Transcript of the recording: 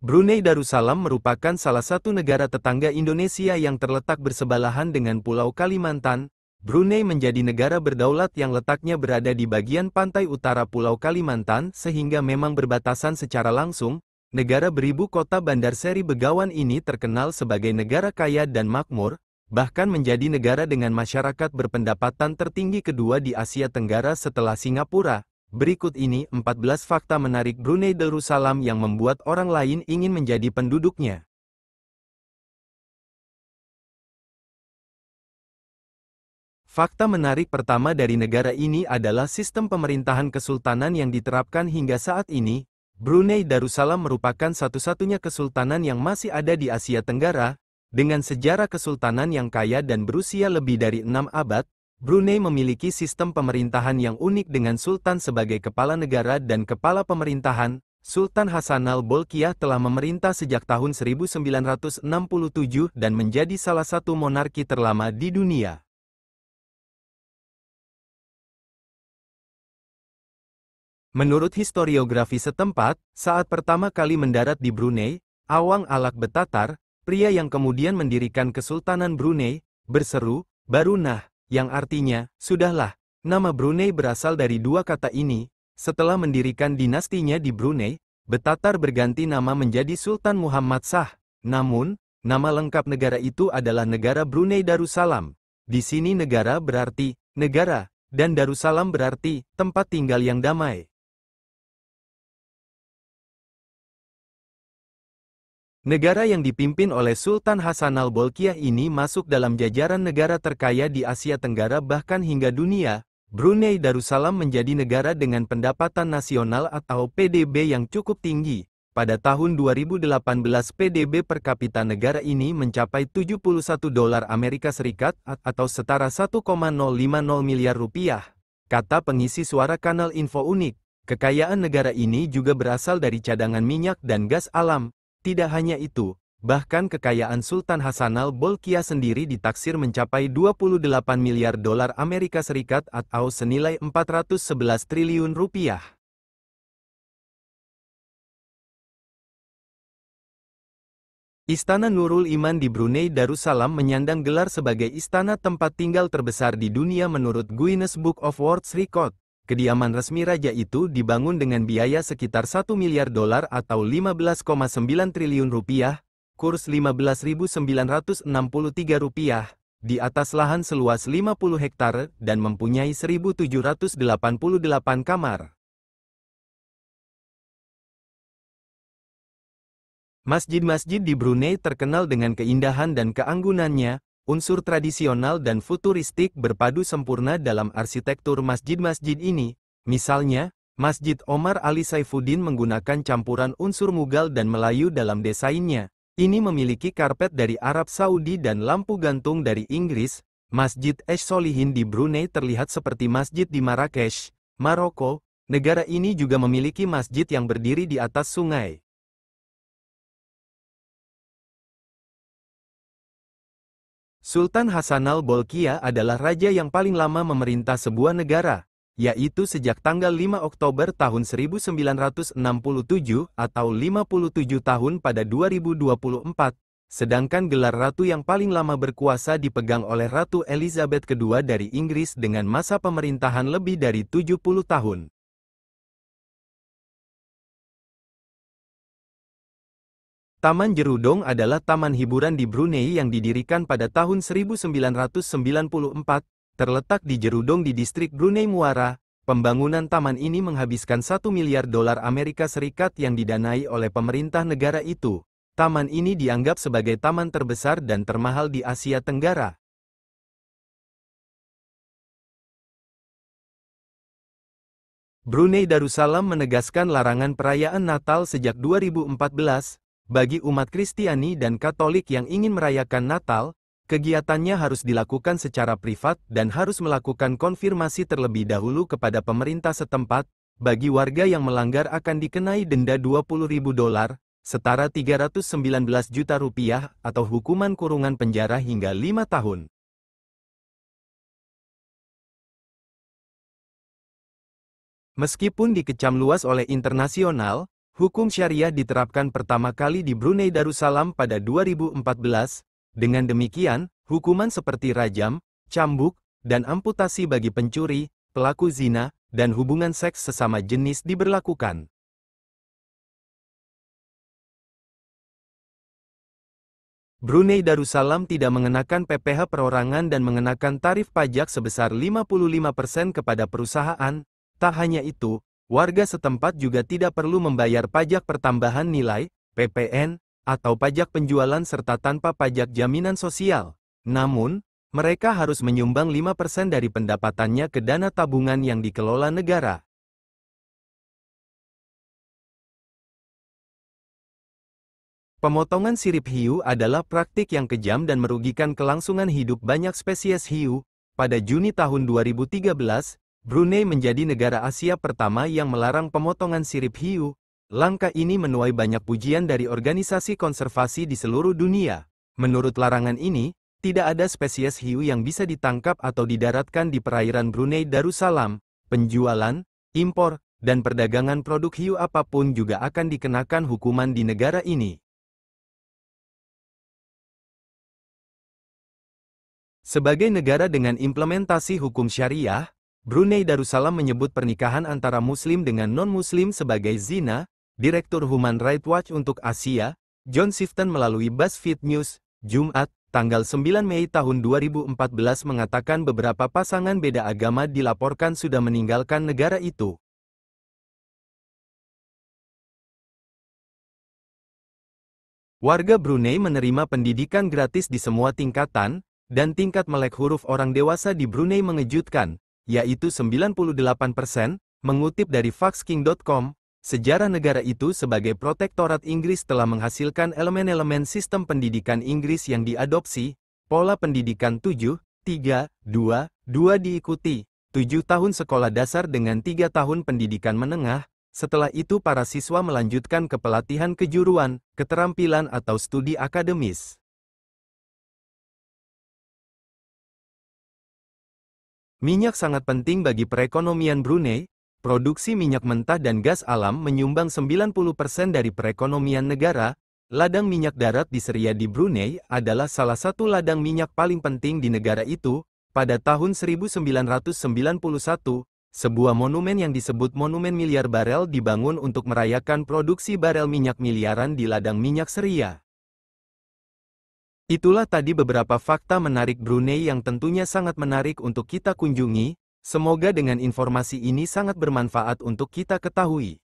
Brunei Darussalam merupakan salah satu negara tetangga Indonesia yang terletak bersebelahan dengan Pulau Kalimantan. Brunei menjadi negara berdaulat yang letaknya berada di bagian pantai utara Pulau Kalimantan sehingga memang berbatasan secara langsung. Negara beribu kota Bandar Seri Begawan ini terkenal sebagai negara kaya dan makmur, bahkan menjadi negara dengan masyarakat berpendapatan tertinggi kedua di Asia Tenggara setelah Singapura. Berikut ini 14 fakta menarik Brunei Darussalam yang membuat orang lain ingin menjadi penduduknya. Fakta menarik pertama dari negara ini adalah sistem pemerintahan kesultanan yang diterapkan hingga saat ini. Brunei Darussalam merupakan satu-satunya kesultanan yang masih ada di Asia Tenggara, dengan sejarah kesultanan yang kaya dan berusia lebih dari 6 abad. Brunei memiliki sistem pemerintahan yang unik dengan sultan sebagai kepala negara dan kepala pemerintahan. Sultan Hassanal Bolkiah telah memerintah sejak tahun 1967 dan menjadi salah satu monarki terlama di dunia. Menurut historiografi setempat, saat pertama kali mendarat di Brunei, Awang Alak Betatar, pria yang kemudian mendirikan Kesultanan Brunei, berseru, "Barunah," yang artinya, "Sudahlah." Nama Brunei berasal dari dua kata ini. Setelah mendirikan dinastinya di Brunei, Betatar berganti nama menjadi Sultan Muhammad Shah. Namun, nama lengkap negara itu adalah Negara Brunei Darussalam. Di sini negara berarti negara, dan Darussalam berarti tempat tinggal yang damai. Negara yang dipimpin oleh Sultan Hassanal Bolkiah ini masuk dalam jajaran negara terkaya di Asia Tenggara bahkan hingga dunia. Brunei Darussalam menjadi negara dengan pendapatan nasional atau PDB yang cukup tinggi. Pada tahun 2018 PDB per kapita negara ini mencapai 71 dolar Amerika Serikat atau setara 1,050 miliar rupiah. Kata pengisi suara kanal Info Unik, kekayaan negara ini juga berasal dari cadangan minyak dan gas alam. Tidak hanya itu, bahkan kekayaan Sultan Hassanal Bolkiah sendiri ditaksir mencapai 28 miliar dolar Amerika Serikat atau senilai 411 triliun rupiah. Istana Nurul Iman di Brunei Darussalam menyandang gelar sebagai istana tempat tinggal terbesar di dunia menurut Guinness Book of World Records. Kediaman resmi raja itu dibangun dengan biaya sekitar 1 miliar dolar atau 15,9 triliun rupiah, kurs 15.963 rupiah, di atas lahan seluas 50 hektar dan mempunyai 1.788 kamar. Masjid-masjid di Brunei terkenal dengan keindahan dan keanggunannya. Unsur tradisional dan futuristik berpadu sempurna dalam arsitektur masjid-masjid ini. Misalnya, Masjid Omar Ali Saifuddin menggunakan campuran unsur Mughal dan Melayu dalam desainnya. Ini memiliki karpet dari Arab Saudi dan lampu gantung dari Inggris. Masjid Esh Solihin di Brunei terlihat seperti masjid di Marrakesh, Maroko. Negara ini juga memiliki masjid yang berdiri di atas sungai. Sultan Hassanal Bolkiah adalah raja yang paling lama memerintah sebuah negara, yaitu sejak tanggal 5 Oktober tahun 1967 atau 57 tahun pada 2024, sedangkan gelar ratu yang paling lama berkuasa dipegang oleh Ratu Elizabeth II dari Inggris dengan masa pemerintahan lebih dari 70 tahun. Taman Jerudong adalah taman hiburan di Brunei yang didirikan pada tahun 1994, terletak di Jerudong di distrik Brunei Muara. Pembangunan taman ini menghabiskan 1 miliar dolar Amerika Serikat yang didanai oleh pemerintah negara itu. Taman ini dianggap sebagai taman terbesar dan termahal di Asia Tenggara. Brunei Darussalam menegaskan larangan perayaan Natal sejak 2014. Bagi umat Kristiani dan Katolik yang ingin merayakan Natal, kegiatannya harus dilakukan secara privat dan harus melakukan konfirmasi terlebih dahulu kepada pemerintah setempat. Bagi warga yang melanggar akan dikenai denda 20.000 dolar, setara 319 juta rupiah, atau hukuman kurungan penjara hingga 5 tahun. Meskipun dikecam luas oleh internasional, Hukum syariah diterapkan pertama kali di Brunei Darussalam pada 2014. Dengan demikian, hukuman seperti rajam, cambuk, dan amputasi bagi pencuri, pelaku zina, dan hubungan seks sesama jenis diberlakukan. Brunei Darussalam tidak mengenakan PPh perorangan dan mengenakan tarif pajak sebesar 55% kepada perusahaan. Tak hanya itu, warga setempat juga tidak perlu membayar pajak pertambahan nilai, PPN, atau pajak penjualan serta tanpa pajak jaminan sosial. Namun, mereka harus menyumbang 5% dari pendapatannya ke dana tabungan yang dikelola negara. Pemotongan sirip hiu adalah praktik yang kejam dan merugikan kelangsungan hidup banyak spesies hiu. Pada Juni tahun 2013, Brunei menjadi negara Asia pertama yang melarang pemotongan sirip hiu. Langkah ini menuai banyak pujian dari organisasi konservasi di seluruh dunia. Menurut larangan ini, tidak ada spesies hiu yang bisa ditangkap atau didaratkan di perairan Brunei Darussalam. Penjualan, impor, dan perdagangan produk hiu apapun juga akan dikenakan hukuman di negara ini. Sebagai negara dengan implementasi hukum syariah, Brunei Darussalam menyebut pernikahan antara Muslim dengan non-Muslim sebagai zina. Direktur Human Rights Watch untuk Asia, John Sifton melalui BuzzFeed News, Jumat, tanggal 9 Mei tahun 2014 mengatakan beberapa pasangan beda agama dilaporkan sudah meninggalkan negara itu. Warga Brunei menerima pendidikan gratis di semua tingkatan, dan tingkat melek huruf orang dewasa di Brunei mengejutkan, yaitu 98%, mengutip dari Foxking.com. Sejarah negara itu sebagai protektorat Inggris telah menghasilkan elemen-elemen sistem pendidikan Inggris yang diadopsi. Pola pendidikan 7-3-2-2 diikuti, 7 tahun sekolah dasar dengan 3 tahun pendidikan menengah. Setelah itu para siswa melanjutkan ke pelatihan kejuruan, keterampilan atau studi akademis. Minyak sangat penting bagi perekonomian Brunei. Produksi minyak mentah dan gas alam menyumbang 90% dari perekonomian negara. Ladang minyak darat di Seria di Brunei adalah salah satu ladang minyak paling penting di negara itu. Pada tahun 1991, sebuah monumen yang disebut Monumen Miliar Barel dibangun untuk merayakan produksi barel minyak miliaran di ladang minyak Seria. Itulah tadi beberapa fakta menarik Brunei yang tentunya sangat menarik untuk kita kunjungi. Semoga dengan informasi ini sangat bermanfaat untuk kita ketahui.